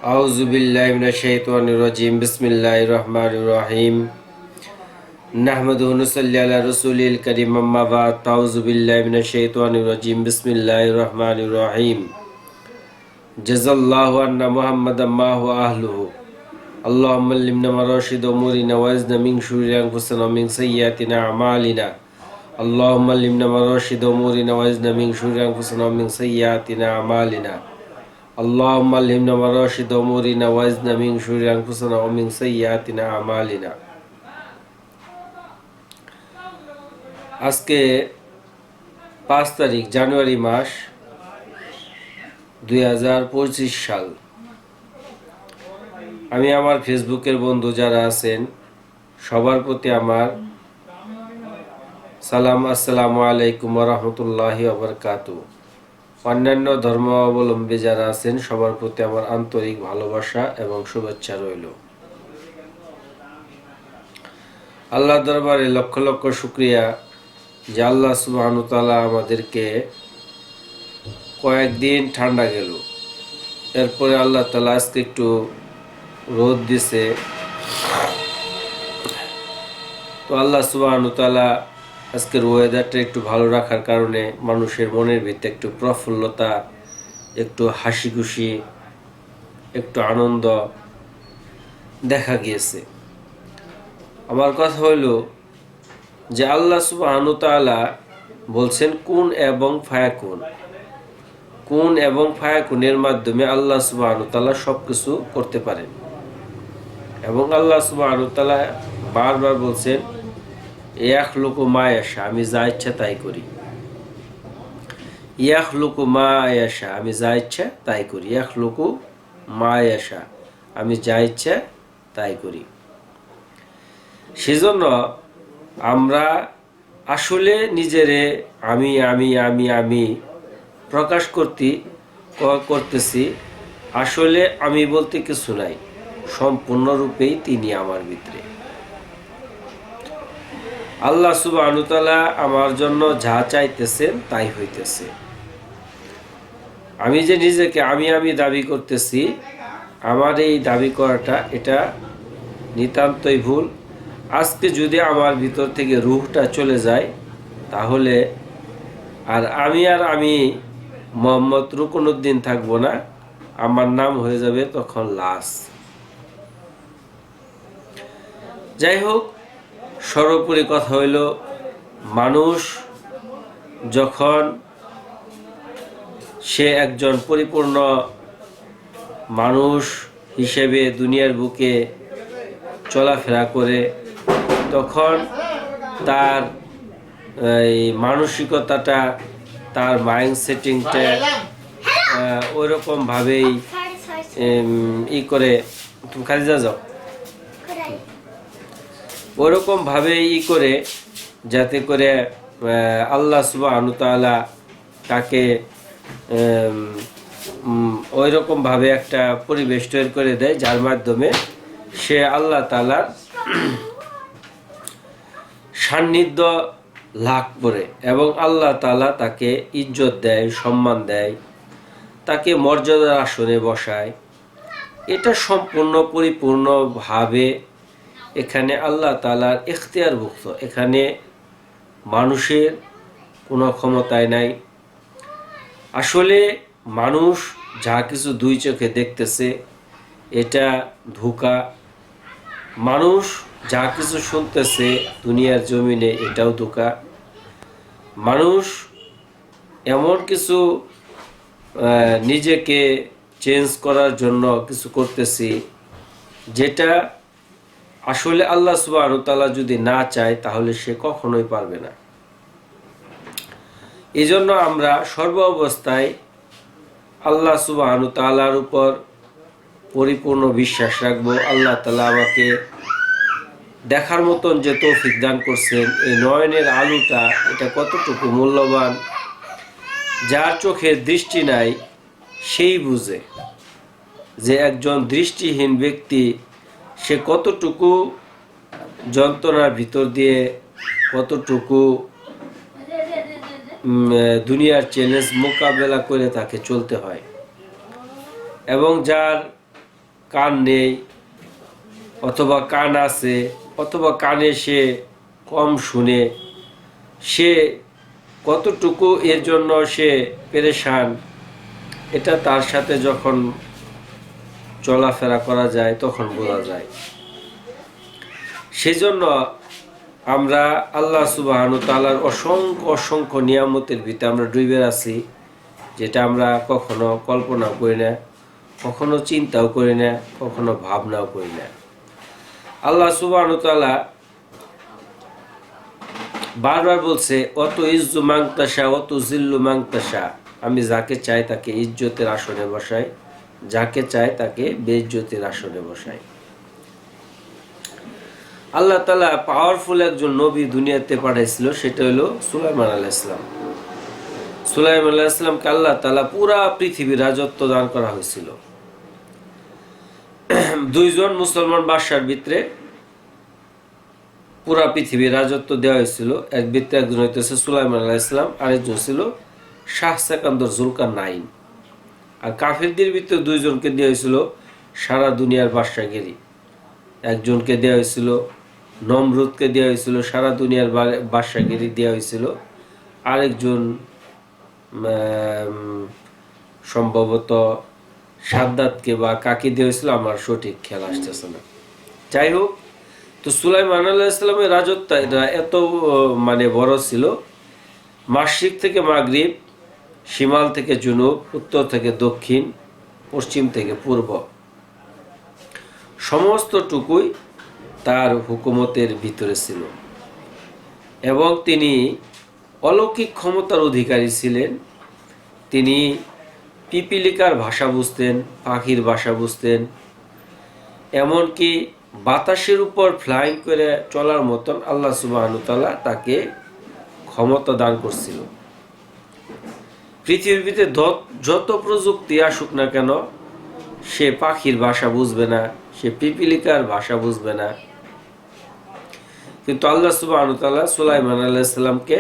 আউযু বিল্লাহি মিনাশ শাইতানির রাজিম বিসমিল্লাহির রহমানির রহিম নাহমাদুহু ওয়া নুসাল্লি আলা রাসূলিল কারীম আম্মা বাদ আউযু বিল্লাহি মিনাশ শাইতানির রাজিম বিসমিল্লাহির রহমানির রহিম জাযাল্লাহু আন্না মুহাম্মাদাম মা হুয়া আহলুহু আল্লাহুম্মা আল্লিমনা মারাশিদ উমুরিনা ওয়াজনা মিন শুরুরি আনফুসিনা ওয়া মিন সাইয়্যাতিনা আমালিনা আল্লাহুম্মা আল্লিমনা মারাশিদ উমুরিনা ওয়াজনা মিন শুরুরি আনফুসিনা ওয়া মিন সাইয়্যাতিনা আমালিনা اللهم علمنا مراشد أمورنا وزنا من شرور أنفسنا ومن سيئات أعمالنا আজকে 5 তারিখ জানুয়ারি মাস 2025 সাল। আমি আমার ফেসবুকের বন্ধু যারা আছেন সবার প্রতি আমার সালাম, আসসালামু আলাইকুম ওয়া রাহমাতুল্লাহি ওয়া বারাকাতুহু। অন্যান্য ধর্মাবলম্বী যারা আছেন সবার প্রতি আমার আন্তরিক ভালোবাসা এবং শুভেচ্ছা রইল। আল্লাহ দরবারে লক্ষ লক্ষ শুকরিয়া যে আল্লাহ সুবহানাহু ওয়া তাআলা আমাদেরকে কয়েকদিন ঠান্ডা গেল, এরপরে আল্লাহ তাআলা আজকে একটু রোদ দিছে। তো আল্লাহ সুবহানাহু ওয়া তাআলা আজকের ওয়েদারটা একটু ভালো রাখার কারণে মানুষের মনের ভিতরে একটু প্রফুল্লতা, একটু হাসি খুশি, একটু আনন্দ দেখা গিয়েছে। আমার কথা হইল যে আল্লাহ সুবহানাহু ওয়া তাআলা বলছেন কুন এবং ফায়াকুন। কুন এবং ফায়াকুনের মাধ্যমে আল্লাহ সুবহানাহু ওয়া তাআলা সব কিছু করতে পারেন এবং আল্লাহ সুবহানাহু ওয়া তাআলা বারবার বলছেন ইয়াখলুকু মা ইয়াশা, আমি যা ইচ্ছা তাই করি। ইয়াখলুকু মা ইয়াশা, আমি যা ইচ্ছা তাই করি। ইয়াখলুকু মা ইয়াশা, আমি যা ইচ্ছা তাই করি। সেজন্য আমরা আসলে নিজেরে আমি আমি আমি আমি প্রকাশ করতেছি। আসলে আমি বলতে কিছু নাই, সম্পূর্ণরূপেই তিনি আমার ভিতরে। আল্লাহ সুবহানাহু ওয়া তাআলা আমার জন্য যা চাইতেছেন তাই হইতেছে। আমি যে নিজেকে আমি আমি দাবি করতেছি, আমার এই দাবি করাটা এটা নিতান্তই ভুল। আজকে যদি আমার ভিতর থেকে রূহটা চলে যায় তাহলে আর আমি মোহাম্মদ রুকনুদ্দিন থাকবো না, আমার নাম হয়ে যাবে তখন লাশ। যাই হোক, সর্বোপরি কথা হইল মানুষ যখন সে একজন পরিপূর্ণ মানুষ হিসেবে দুনিয়ার বুকে চলাফেরা করে তখন তার এই মানসিকতাটা, তার মাইন্ড সেটিংটা ওই রকমভাবেই করে, তুমি খালি যাও ওরকমভাবে করে, যাতে করে আল্লাহ সুবহানাহু ওয়া তাআলা তাকে ওই রকমভাবে একটা পরিবেশ তৈরি করে দেয় যার মাধ্যমে সে আল্লাহ তাআলার সান্নিধ্য লাভ করে এবং আল্লাহ তাআলা তাকে ইজ্জত দেয়, সম্মান দেয়, তাকে মর্যাদার আসনে বসায়। এটা সম্পূর্ণ পরিপূর্ণভাবে এখানে আল্লাহ তাআলার ইখতিয়ারভুক্ত। এখানে মানুষের কোনো ক্ষমতায় নাই। আসলে মানুষ যা কিছু দুই চোখে দেখতেছে এটা ধোঁকা। মানুষ যা কিছু শুনতেছে দুনিয়ার জমিনে এটাও ধোঁকা। মানুষ এমন কিছু নিজেকে চেঞ্জ করার জন্য কিছু করতেছি যেটা আসলে আল্লাহ সুবহানাহু ওয়া তাআলা যদি না চায় তাহলে সে কখনোই পারবে না। এই জন্য আমরা সর্ব অবস্থায় আল্লাহ সুবহানাহু ওয়া তাআলার উপর পরিপূর্ণ বিশ্বাস রাখবো। আল্লাহ তাআলা আমাকে দেখার মতন যে তৌফিক দান করছেন, এই নয়নের আলোটা এটা কতটুকু মূল্যবান, যার চোখের দৃষ্টি নাই সেই বুঝে যে একজন দৃষ্টিহীন ব্যক্তি সে কতটুকু যন্ত্রণার ভিতর দিয়ে, কতটুকু দুনিয়ার চ্যালেঞ্জ মোকাবেলা করে তাকে চলতে হয়। এবং যার কান নেই, অথবা কান আছে, অথবা কানে সে কম শুনে, সে কতটুকু এর জন্য সে পেরেশান, এটা তার সাথে যখন চলাফেরা করা যায় তখন বোঝা যায়। সেজন্য আমরা আল্লাহ সুবহানাহু ওয়া তাআলার অসংখ্য অসংখ্য নিয়ামতের ভিতরে আমরা ডুবে আছি, যেটা আমরা কখনো কল্পনা করি না, কখনো চিন্তাও করি না, কখনো ভাবনাও করি না। আল্লাহ সুবহানাহু ওয়া তাআলা বারবার বলছে, অত ইজ্জু মাংতাসা অত জিল্লু মাংতাসা, আমি যাকে চাই তাকে ইজ্জতের আসনে বসাই, যাকে চাই তাকে বেইজ্জতের আসনে বসাই। আল্লাহ তাআলা পাওয়ারফুল একজন নবী দুনিয়াতে পাঠাইছিল, সেটা হলো সুলাইমান আলাইহিস সালাম। সুলাইমান আলাইহিস সালামকে আল্লাহ তাআলা পুরা পৃথিবীর রাজত্ব দান করা হয়েছিল। দুইজন মুসলমান বাদশার ভিতরে পুরা পৃথিবীর রাজত্ব দেওয়া হয়েছিল। এক ভিতরে একজন হইতেছে সুলাইমান আলাইহিস সালাম, আরেকজন ছিল শাহ সেকান্দর জুলকারনাইন। আর কাফিরদের ভিতরে দুইজনকে দেওয়া হয়েছিল সারা দুনিয়ার বাদশাগিরি। একজনকে দেওয়া হয়েছিল নমরুদকে দেওয়া হয়েছিল সারা দুনিয়ার বাদশাগিরি দেওয়া হয়েছিল। আরেকজন সম্ভবত সাদ্দাতকে বা কাকে দেওয়া হয়েছিল, আমার সঠিক খেয়াল আসতেছে না। যাই হোক, তো সুলাইমান আলাইহিস সালামের রাজত্ব এত বড় ছিল, মাশরিক থেকে মাগরিব, শিমাল থেকে জুনুব, উত্তর থেকে দক্ষিণ, পশ্চিম থেকে পূর্ব, সমস্তটুকুই তার হুকুমতের ভিতরে ছিল। এবং তিনি অলৌকিক ক্ষমতার অধিকারী ছিলেন। তিনি পিপিলিকার ভাষা বুঝতেন, পাখির ভাষা বুঝতেন, এমনকি বাতাসের উপর ফ্লাইং করে চলার মতন আল্লাহ সুবহানাহু ওয়া তাআলা তাকে ক্ষমতা দান করছিল। পৃথিবীতে যত প্রযুক্তি আসুক না কেন, সে পাখির ভাষা বুঝবে না, সে পিপিলিকার ভাষা বুঝবে না। কিন্তু আল্লাহ সুবহানাহু ওয়া তাআলা সুলাইমান আলাইহিস সালামকে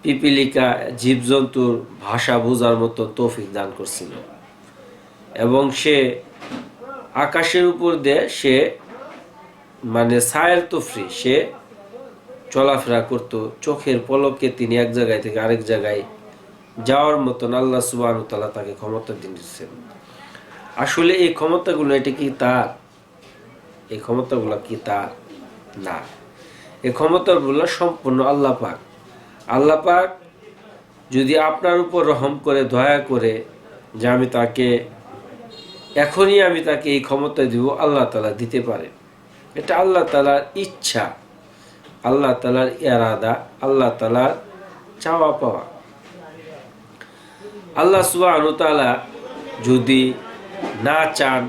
পিপিলিকা জীবজন্তুর ভাষা বোঝার মতো তৌফিক দান করছিল। এবং সে আকাশের উপর দিয়ে সে সায়ের তফরি, সে চলাফেরা করত, চোখের পলকে তিনি এক জায়গায় থেকে আরেক জায়গায় যাওয়ার মতন আল্লাহ সুবহানাহু ওয়া তাআলা তাকে ক্ষমতা দিয়েছেন। আসলে এই ক্ষমতাগুলো এটা কি তার? এই ক্ষমতাগুলো কি তার? না, এই ক্ষমতাগুলো সম্পূর্ণ আল্লাহ পাক। আল্লাহ পাক যদি আপনার উপর রহম করে, দয়া করে, যে আমি তাকে এখনই আমি তাকে এই ক্ষমতা দিব, আল্লাহ তাআলা দিতে পারে। এটা আল্লাহ তাআলার ইচ্ছা, আল্লাহ তাআলার ইরাদা, আল্লাহ তাআলার চাওয়া পাওয়া। আল্লাহ সুবহানাহু ওয়া তাআলা যদি না চান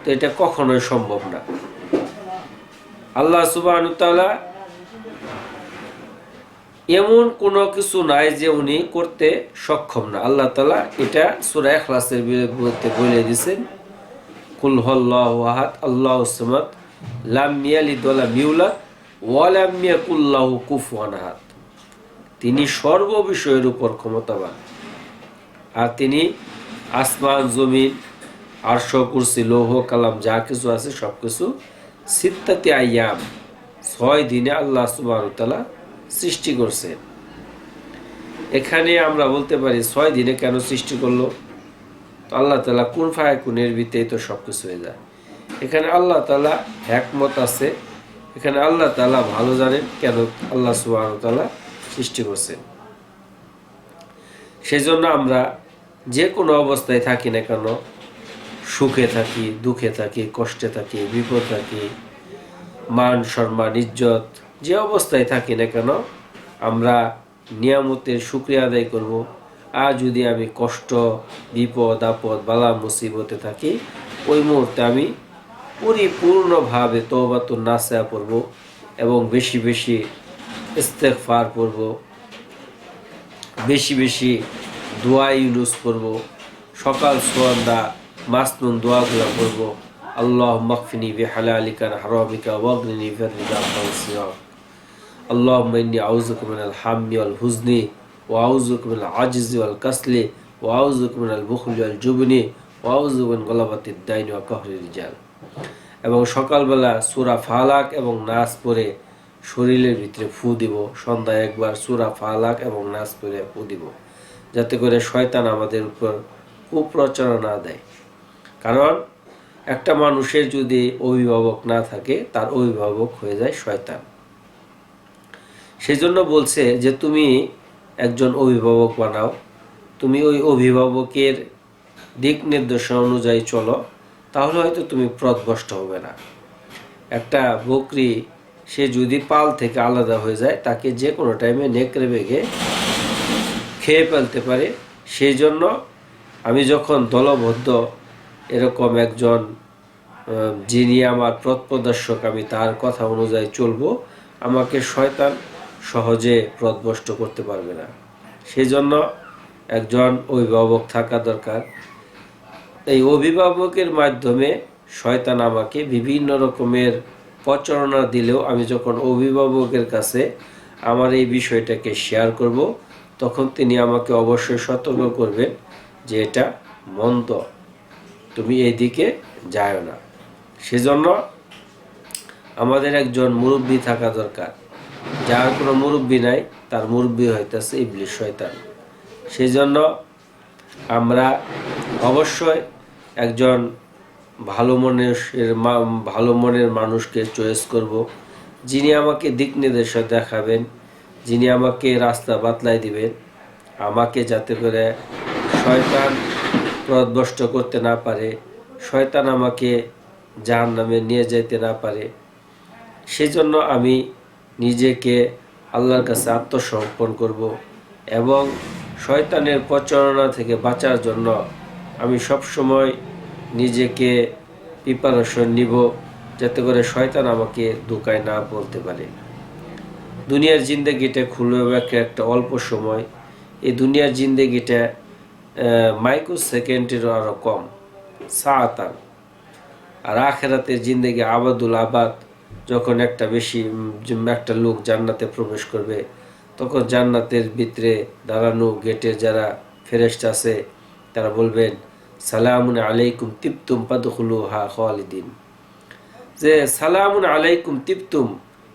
তো এটা কখনোই সম্ভব না। আল্লাহ সুবহানাহু ওয়া তাআলা এমন কোনো কিছু নাই যে উনি করতে সক্ষম না। আল্লাহ তাআলা এটা সূরা ইখলাসের বিরুদ্ধে বলে দিয়েছেন, কুল হুয়াল্লাহু আহাদ আল্লাহুস সামাদ লাম ইয়ালিদ ওয়া লাম ইউলাদ ওয়া লাম ইয়াকুল লাহু কুফুয়ান আহাদ। তিনি সর্ব বিষয়ের উপর ক্ষমতাবান। আর তিনি আসমান, জমিন, আরশ, কুরসি, লৌহ, কালাম যা কিছু আছে সব কিছু সিত্তাতি আইয়াম, 6 দিনে আল্লাহ সুবহানাহু ওয়া তাআলা সৃষ্টি করছেন। এখানে আমরা বলতে পারি 6 দিনে কেন সৃষ্টি করলো? তো আল্লাহ তাআলা কুন ফায়াকুনের ভিতরেই তো সব কিছু হয়ে যায়। এখানে আল্লাহ তাআলা হিকমত আছে, এখানে আল্লাহ তাআলা ভালো জানেন কেন আল্লাহ সুবহানাহু ওয়া তাআলা সৃষ্টি করছেন। সেজন্য আমরা যে কোনো অবস্থায় থাকি না কেন, সুখে থাকি, দুঃখে থাকি, কষ্টে থাকি, বিপদ থাকি, মান সম্মান ইজ্জত যে অবস্থায় থাকি না কেন, আমরা নিয়ামতের শুকরিয়া আদায় করব। আর যদি আমি কষ্ট, বিপদ আপদ, বালা মুসিবতে থাকি, ওই মুহূর্তে আমি পরিপূর্ণভাবে তওবাতুন নাসুহা পড়ব এবং বেশি বেশি ইস্তেগফার পড়ব, বেশি বেশি দোয়া ইউনুস পড়ব, সকাল সন্ধ্যা মাসনুন দোয়াগুলো পড়ব। আল্লাহুম্মা কফিনি বিহালালিকা আন হারামিকা ওয়াগনিনি বিফadlika আম্মান সিওয়াক। আল্লাহুম্মা ইন্নী আউযুকা মিনাল হাম্মি ওয়াল হুজনি ওয়া আউযুকা মিনাল আজজি ওয়াল কাসলি ওয়া আউযুকা মিনাল বুখলি ওয়াল জুবনি ওয়াউযু বিন গলাবাতিদ দাইনি ওয়া কাহরির রিজাল। এবং সকালবেলা সূরা ফালাক এবং নাস পড়ে শরীরের ভিতরে ফু দিব, সন্ধ্যায় একবার সূরা ফালাক এবং নাস পড়ে ফু দিব, যাতে করে শয়তান আমাদের উপর কুপ্রচারণা দেয়। কারণ একটা মানুষের যদি অভিভাবক না থাকে, তার অভিভাবক হয়ে যায় শয়তান। সেই জন্য বলছে যে তুমি একজন অভিভাবক বানাও, তুমি ওই অভিভাবকের দিক নির্দেশনা অনুযায়ী চলো, তাহলে হয়তো তুমি পথভ্রষ্ট হবে না। একটা বকরি সে যদি পাল থেকে আলাদা হয়ে যায়, তাকে যে কোনো টাইমে নেকড়ে বেগে খেয়ে ফেলতে পারে। সেই জন্য আমি যখন দলবদ্ধ এরকম একজন যিনি আমার পথপ্রদর্শক, আমি তার কথা অনুযায়ী চলবো, আমাকে শয়তান সহজে পথভ্রষ্ট করতে পারবে না। সেই জন্য একজন অভিভাবক থাকা দরকার। এই অভিভাবকের মাধ্যমে শয়তান আমাকে বিভিন্ন রকমের প্রচারণা দিলেও, আমি যখন অভিভাবকের কাছে আমার এই বিষয়টাকে শেয়ার করব, তখন তিনি আমাকে অবশ্যই সতর্ক করবেন যে এটা মন্দ, তুমি এইদিকে যাও না। সেজন্য আমাদের একজন মুরব্বী থাকা দরকার। যার কোনো মুরব্বী নাই, তার মুরব্বী হইতেছে ইবলিস, শয়তান। সেই জন্য আমরা অবশ্যই একজন ভালো মনের মানুষকে চয়েস করব, যিনি আমাকে দিক নির্দেশনা দেখাবেন, যিনি আমাকে রাস্তা বাতলাই দিবেন, আমাকে যাতে করে শয়তান পথভ্রষ্ট করতে না পারে, শয়তান আমাকে জাহান্নামে নিয়ে যেতে না পারে। সেজন্য আমি নিজেকে আল্লাহর কাছে আত্মসমর্পণ করব এবং শয়তানের প্রচারণা থেকে বাঁচার জন্য আমি সবসময় নিজেকে প্রিপারেশন নিব, যাতে করে শয়তান আমাকে ধোঁকায় না বলতে পারে। দুনিয়ার জিন্দেগিটা খুলবে একটা অল্প সময়। এই দুনিয়ার জিন্দেগিটা মাইক্রো সেকেন্ডেরও আরও কম, সাআতান। আর আখেরাতের জিন্দেগি আবাদুল আবাদ। যখন একটা লোক জান্নাতে প্রবেশ করবে, তখন জান্নাতের ভিতরে দাঁড়ানো গেটে যারা ফেরেশতা আছে, তারা বলবেন সালামুন আলাইকুম তিবতুম ফাদখুলুহা খালিদিন, যে সালামুন আলাইকুম তিবতুম,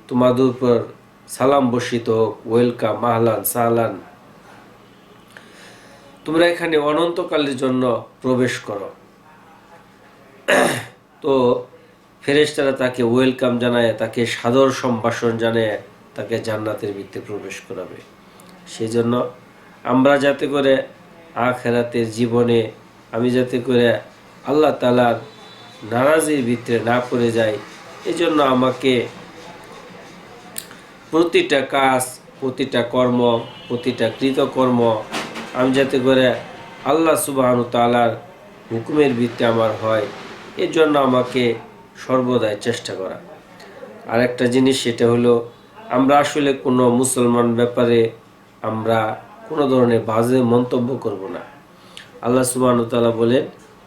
তোমাদের উপর সালাম বর্ষিত হোক, ওয়েলকাম, আহলান সাহলান, তোমরা এখানে অনন্তকালের জন্য প্রবেশ করো। তো ফেরেশতারা তাকে ওয়েলকাম জানায়, তাকে সাদর সম্ভাষণ জানায়, তাকে জান্নাতের ভিতরে প্রবেশ করাবে। সেই জন্য আমরা যাতে করে আখিরাতের জীবনে আমি যাতে করে আল্লাহ তাআলার নারাজির ভিতরে না পড়ে যাই, এজন্য আমাকে প্রতিটা কাজ, প্রতিটা কর্ম, প্রতিটা কৃতকর্ম আমি যাতে করে আল্লাহ সুবহানাহু তাআলার হুকুমের ভিত্তিতে আমার হয়, এর জন্য আমাকে সর্বদাই চেষ্টা করা। আর একটা জিনিস, সেটা হলো আমরা আসলে কোনো মুসলমান ব্যাপারে আমরা কোনো ধরনের বাজে মন্তব্য করব না। আল্লাহ সুবহানাহু তাআলা বলেন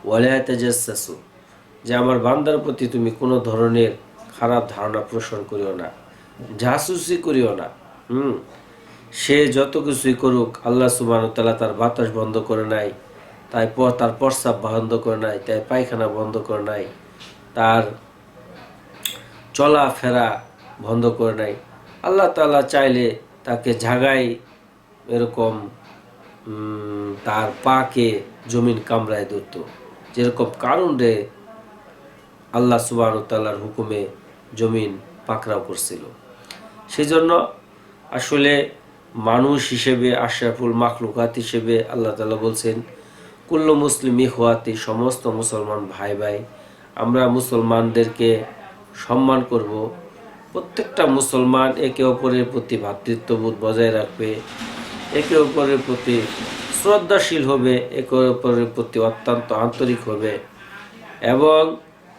ওয়ালা তাজাসসু, যে আমার বান্দার প্রতি তুমি কোনো ধরনের খারাপ ধারণা পোষণ করিও না, জাসুসি করিও না। সে যত কিছুই করুক, আল্লাহ সুবহানাহু তাআলা তার বাতাস বন্ধ করে নাই, তার প্রস্রাব বন্ধ করে নাই, তাই পায়খানা বন্ধ করে নাই, তার চলাফেরা বন্ধ করে নাই। আল্লাহ তাআলা চাইলে তাকে ঝাগাই এরকম তার পাকে জমিন কামড়ায় ধরত, যেরকম কারণে আল্লাহ সুবহানাহু তাআলার হুকুমে জমিন পাকড়াও করছিল। সেজন্য আসলে মানুষ হিসেবে, আশরাফুল মাখলুকাত হিসেবে আল্লাহ তাআলা বলছেন কুল্লু মুসলিম ইখওয়াতি, সমস্ত মুসলমান ভাই ভাই। আমরা মুসলমানদেরকে সম্মান করব, প্রত্যেকটা মুসলমান একে অপরের প্রতি ভ্রাতৃত্ববোধ বজায় রাখবে, একে অপরের প্রতি শ্রদ্ধাশীল হবে, একে অপরের প্রতি অত্যন্ত আন্তরিক হবে। এবং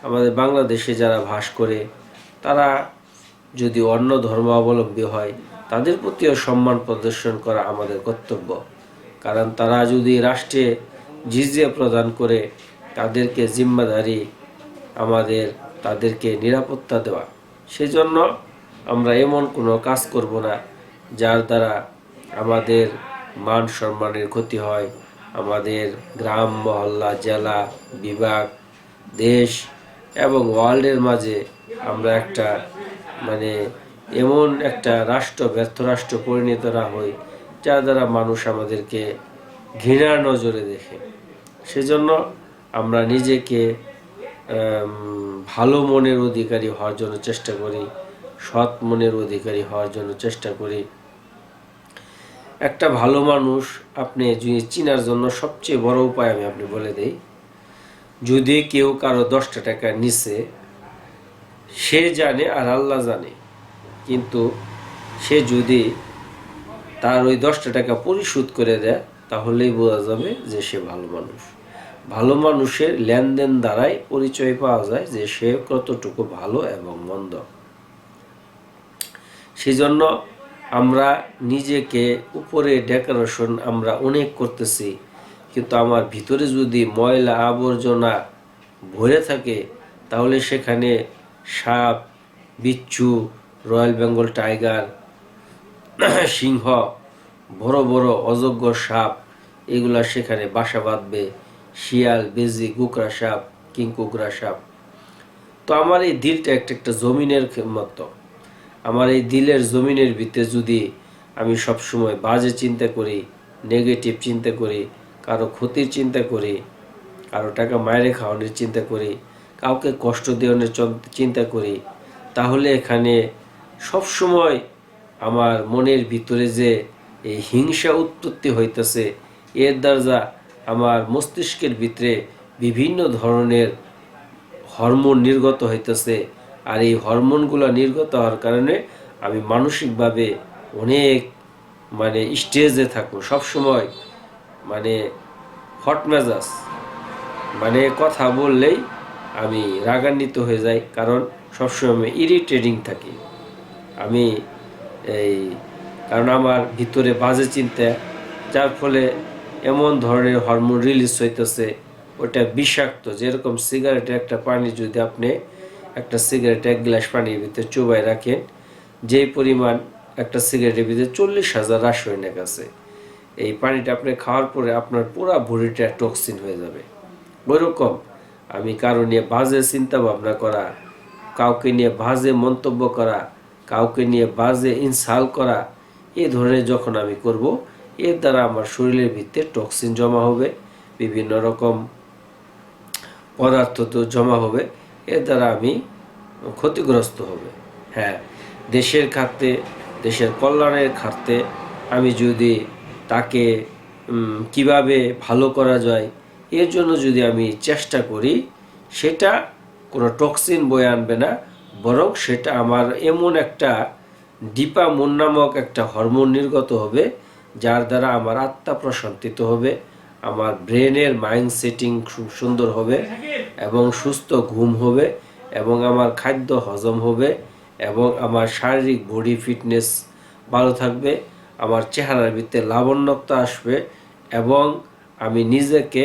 আমাদের বাংলাদেশে যারা বাস করে, তারা যদি অন্য ধর্মাবলম্বী হয়, তাদের প্রতিও সম্মান প্রদর্শন করা আমাদের কর্তব্য। কারণ তারা যদি রাষ্ট্রে জিজিয়া প্রদান করে, তাদেরকে জিম্মাদারি আমাদের তাদেরকে নিরাপত্তা দেওয়া। সেজন্য আমরা এমন কোনো কাজ করব না যার দ্বারা আমাদের মান সম্মানের ক্ষতি হয়, আমাদের গ্রাম, মহল্লা, জেলা, বিভাগ, দেশ এবং ওয়ার্ল্ডের মাঝে আমরা একটা মানে এমন একটা রাষ্ট্র, ব্যর্থ রাষ্ট্র পরিণত না হই যার দ্বারা মানুষ আমাদেরকে ঘৃণার নজরে দেখে। সেজন্য আমরা নিজেকে ভালো মনের অধিকারী হওয়ার জন্য চেষ্টা করি, সৎ মনের অধিকারী হওয়ার জন্য চেষ্টা করি। একটা ভালো মানুষ আপনি যদি চিনার জন্য সবচেয়ে বড় উপায় আমি আপনি বলে দেই, যদি কেউ কারো 10টা টাকা নিছে, সে জানে আর আল্লাহ জানে, কিন্তু সে যদি তার ওই 10টা টাকা পরিশোধ করে দেয় তাহলেই বোঝা যাবে যে সে ভালো মানুষ। ভালো মানুষের লেনদেন দ্বারাই পরিচয় পাওয়া যায় যে সে কতটুকু ভালো এবং মন্দ। সেই জন্য আমরা নিজেকে উপরে ডেকোরেশন আমরা অনেক করতেছি, কিন্তু আমার ভিতরে যদি ময়লা আবর্জনা ভরে থাকে তাহলে সেখানে সাপ, বিচ্ছু, রয়্যাল বেঙ্গল টাইগার, সিংহ, বড় বড় অযোগ্য সাপ এগুলা সেখানে বাসা বাঁধবে, শিয়াল, বেজি, কুকড়া সাপ, কিংকুকড়া সাপ। তো আমার এই দিলটা একটা জমিনের মতো। আমার এই দিলের জমিনের ভিতরে যদি আমি সবসময় বাজে চিন্তা করি, নেগেটিভ চিন্তা করি, কারো ক্ষতির চিন্তা করি, কারো টাকা মায়েরে খাওয়ানোর চিন্তা করি, কাউকে কষ্ট দেওয়ানোর চিন্তা করি, তাহলে এখানে সবসময় আমার মনের ভিতরে যে এই হিংসা উৎপত্তি হইতেছে, এর দ্বারা আমার মস্তিষ্কের ভিতরে বিভিন্ন ধরনের হরমোন নির্গত হইতেছে। আর এই হরমোনগুলো নির্গত হওয়ার কারণে আমি মানসিকভাবে অনেক স্টেজে থাকবো, সবসময় হট মেজাজ, কথা বললেই আমি রাগান্বিত হয়ে যাই, কারণ সবসময় আমি ইরিটেটিং থাকি। আমি কারণ আমার ভিতরে বাজে চিন্তা, যার ফলে এমন ধরনের হরমোন রিলিজ হইতেছে, ওটা বিষাক্ত। যেরকম সিগারেটের একটা পানি যদি আপনি একটা সিগারেট 1 গ্লাস পানির ভিতরে চুবাই রাখেন, যেই পরিমাণ একটা সিগারেটের ভিতরে 40,000 রাসায়নিক আছে, এই পানিটা আপনি খাওয়ার পরে আপনার পুরো বডিটা টক্সিন হয়ে যাবে। ওইরকম আমি কারো নিয়ে বাজে চিন্তা ভাবনা করা, কাউকে নিয়ে বাজে মন্তব্য করা, কাউকে নিয়ে বাজে ইনসাল্ট করা, এই ধরনের যখন আমি করব, এর দ্বারা আমার শরীরের ভিতরে টক্সিন জমা হবে, বিভিন্ন রকম পদার্থ তো জমা হবে, এর দ্বারা আমি ক্ষতিগ্রস্ত হবে। হ্যাঁ, দেশের খাতে, দেশের কল্যাণের খাতে আমি যদি তাকে কিভাবে ভালো করা যায় এর জন্য যদি আমি চেষ্টা করি, সেটা কোনো টক্সিন বয়ে আনবে না, বরং সেটা আমার এমন একটা ডিপামন নামক একটা হরমোন নির্গত হবে, যার দ্বারা আমার আত্মা প্রশান্তিত হবে, আমার ব্রেনের মাইন্ড সেটিং খুব সুন্দর হবে, এবং সুস্থ ঘুম হবে, এবং আমার খাদ্য হজম হবে, এবং আমার শারীরিক বডি ফিটনেস ভালো থাকবে, আমার চেহারার ভিতরে লাবণ্যতা আসবে, এবং আমি নিজেকে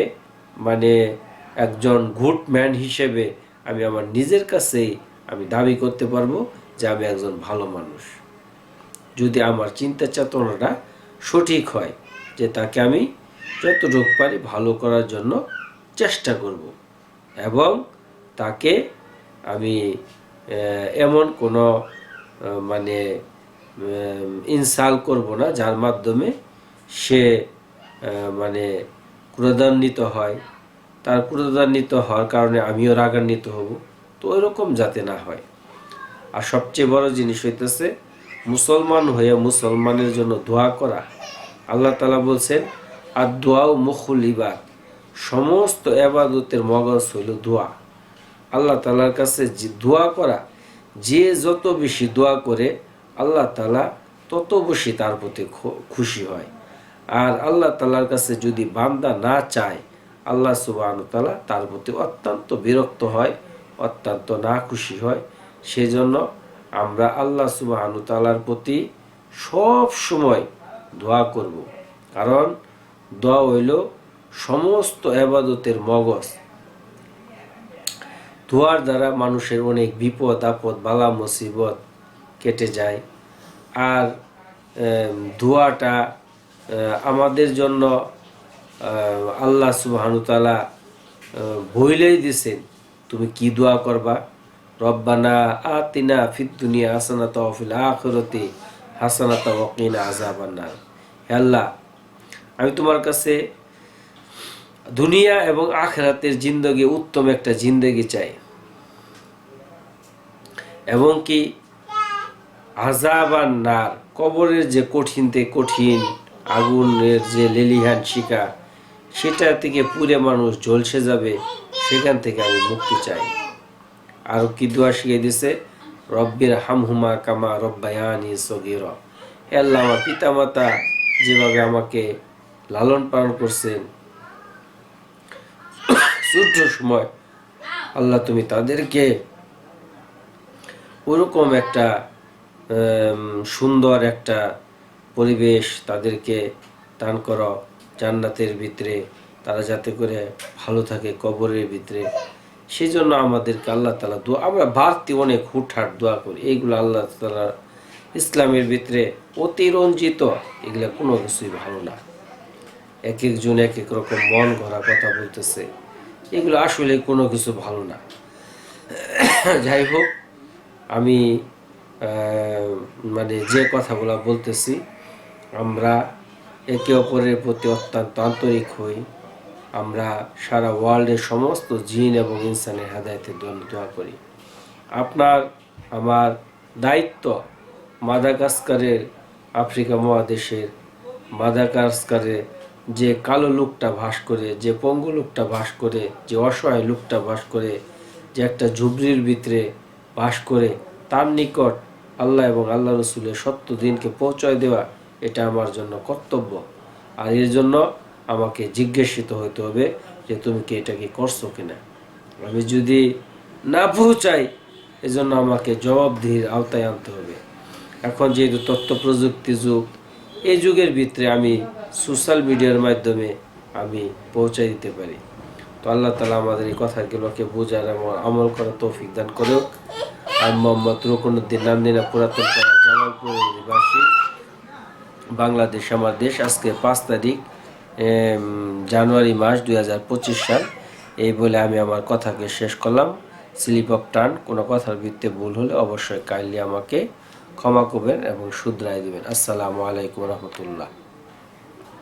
একজন গুড ম্যান হিসেবে আমি আমার নিজের কাছেই আমি দাবি করতে পারবো যে আমি একজন ভালো মানুষ, যদি আমার চিন্তা চেতনাটা সঠিক হয়, যে তাকে আমি যতটুকু পারি ভালো করার জন্য চেষ্টা করব, এবং তাকে আমি এমন কোনো ইনসাল্ট করব না যার মাধ্যমে সে ক্রোধান্বিত হয়, তার ক্রোধান্বিত হওয়ার কারণে আমিও রাগান্বিত হব। তো ওইরকম যাতে না হয়। আর সবচেয়ে বড় জিনিস হইতেছে মুসলমান হয়ে মুসলমানের জন্য দোয়া করা। আল্লাহ তাআলা বলছেন, আর দোয়াও মুখুল ইবাদ, সমস্ত ইবাদতের মগজ হইল দোয়া। আল্লাহ তাআলার কাছে যে দোয়া করা, যে যত বেশি দোয়া করে আল্লাহ তাআলা তত বেশি তার প্রতি খুশি হয়। আর আল্লাহ তাআলার কাছে যদি বান্দা না চায়, আল্লাহ সুবহানাহু ওয়া তাআলা তার প্রতি অত্যন্ত বিরক্ত হয়, অত্যন্ত না খুশি হয়। সেজন্য আমরা আল্লাহ সুবহানাহু ওয়া তাআলার প্রতি সব সময় দোয়া করব, কারণ দোয়া হইল সমস্ত ইবাদতের মগজ। দোয়ার দ্বারা মানুষের অনেক বিপদ আপদ, বালা মুসিবত কেটে যায়। আর দোয়াটা আমাদের জন্য আল্লাহ সুবহানাহু ওয়া তাআলা বইলেই দিছেন তুমি কি দোয়া করবা, রব্বানা আতিনা ফিদ দুনিয়া হাসানাতা ওয়া ফিল আখিরাতি হাসানাতা ওয়া কিনা আযাবান্নার। হে আল্লাহ, আমি তোমার কাছে দুনিয়া এবং আখিরাতের জিন্দগি, উত্তম একটা জিন্দগি চাই, এবং কি আযাব আর নার, কবরের যে কঠিন থেকে কঠিন আগুনের যে লেলিহান শিখা, সেটা থেকে পুরে মানুষ ঝলসে যাবে, সেখান থেকে আমি মুক্তি চাই। আর কি দোয়া শিখিয়ে দিছে, রব্বির হামহুমা কামা রব্বায়ানি সগীরা। হে আল্লাহ, আমার পিতামাতা যেভাবে আমাকে লালন পালন করছেন ছোট্ট সময়, আল্লাহ তুমি তাদেরকে ওরকম একটা সুন্দর একটা পরিবেশ তাদেরকে দান করো জান্নাতের ভিতরে, তারা যাতে করে ভালো থাকে কবরের ভিতরে। সেই জন্য আমাদেরকে আল্লাহ তাআলা দোয়া, আমরা বাড়তি অনেক হুটহাট দোয়া করি, এইগুলো আল্লাহ তাআলা ইসলামের ভিতরে অতিরঞ্জিত, এগুলো কোনো কিছুই ভালো না। এক একজন এক এক রকম মন গড়া কথা বলতেছে, এগুলো আসলে কোনো কিছু ভালো না। যাই হোক, আমি মানে যে কথাগুলো বলতেছি, আমরা একে অপরের প্রতি অত্যন্ত আন্তরিক হই। আমরা সারা ওয়ার্ল্ডের সমস্ত জিন এবং ইনসানের হেদায়েতের জন্য দোয়া করি। আপনার আমার দায়িত্ব মাদাগাস্কারের, আফ্রিকা মহাদেশের মাদাগাস্কারে যে কালো লোকটা বাস করে, যে পঙ্গু লোকটা বাস করে, যে অসহায় লোকটা বাস করে, যে একটা ঝুবড়ির ভিতরে বাস করে, তার নিকট আল্লাহ এবং আল্লাহ রসুলের সত্য দিনকে পৌঁছায় দেওয়া, এটা আমার জন্য কর্তব্য। আর এর জন্য আমাকে জিজ্ঞাসিত হতে হবে যে তুমি কি এটা কি করছো কিনা। আমি যদি না পৌঁছাই, এজন্য আমাকে জবাবদিহির আওতায় আনতে হবে। এখন যেহেতু তথ্য প্রযুক্তি যুগ, এই যুগের ভিতরে আমি সোশ্যাল মিডিয়ার মাধ্যমে আমি পৌঁছে দিতে পারি। তো আল্লাহ তাআলা আমাদের এই কথাগুলোকে বোঝার এবং আমল করার তৌফিক দান করুক। আমি মোহাম্মদ রুকনুদ্দিন নান্দিনা, পুরাতন পাড়া, জামালপুর নিবাসী, বাংলাদেশ আমার দেশ। আজকে 5 তারিখ জানুয়ারি মাস 2025 সাল। এই বলে আমি আমার কথাকে শেষ করলাম। স্লিপ অফ টান, কোনো কথার ভিত্তিতে ভুল হলে অবশ্যই কাইন্ডলি আমাকে ক্ষমা করবেন এবং শুধরাই দিবেন। আসসালামু আলাইকুম রহমতুল্লাহ।